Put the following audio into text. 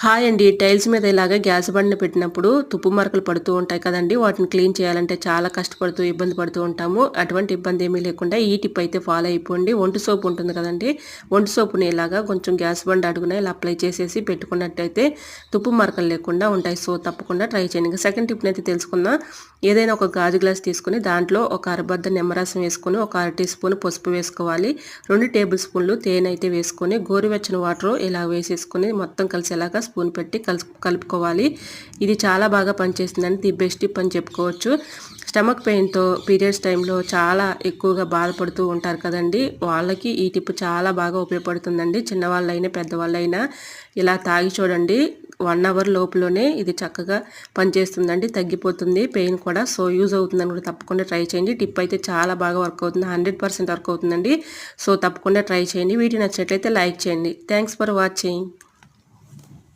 Hi అండి. Tiles మీద ఇలాగ గ్యాస్ బండని పెట్టినప్పుడు తుప్పు మరకలు పడుతూ ఉంటాయి కదండీ! వాటిని క్లీన్ చేయాలంటే చాలా కష్టపడుతూ, ఇబ్బంది పడుతూ ఉంటాము. అటువంటి ఇబ్బంది ఏమీ లేకుండా ఈ టిప్ అయితే ఫాలో అయిపోండి. ఒంటి సోపు ఉంటుంది కదండీ! ఒంటి సోపుని ఇలాగా కొంచెం గ్యాస్ బండ అడుగున ఇలా అప్లై చేసేసి పెట్టుకున్నట్టయితే తుప్పు మరకలు లేకుండా ఉంటాయి. సో, తప్పకుండా ట్రై చేయండి. ఇంక సెకండ్ టిప్‌నైతే తెలుసుకుందాం. ఏదైనా ఒక గాజు గ్లాస్ తీసుకొని దాంట్లో ఒక అరబద్ద నిమ్మరసం వేసుకొని, ఒక అర టీ స్పూన్ పసుపు వేసుకోవాలి. 2 టేబుల్ స్పూన్లు తేనె అయితే వేసుకొని, గోరువెచ్చని వాటర్ ఇలా వేసేసుకొని మొత్తం కలిసేలాగా స్పూన్ పెట్టి కలుపుకోవాలి. ఇది చాలా బాగా పనిచేస్తుందండి. ది బెస్ట్ టిప్ అని చెప్పుకోవచ్చు. స్టమక్ పెయిన్‌తో పీరియడ్స్ టైంలో చాలా ఎక్కువగా బాధపడుతూ ఉంటారు కదండీ! వాళ్ళకి ఈ టిప్ చాలా బాగా ఉపయోగపడుతుందండి. చిన్నవాళ్ళైనా, పెద్దవాళ్ళైనా ఇలా తాగి చూడండి. 1 అవర్ లోపులోనే ఇది చక్కగా పనిచేస్తుందండి. తగ్గిపోతుంది పెయిన్ కూడా. సో, యూజ్ అవుతుందని కూడా తప్పకుండా ట్రై చేయండి. టిప్ అయితే చాలా బాగా వర్క్ అవుతుంది. 100% వర్క్ అవుతుందండి. సో, తప్పకుండా ట్రై చేయండి. వీడియో నచ్చినట్లయితే లైక్ చేయండి. Thanks for watching.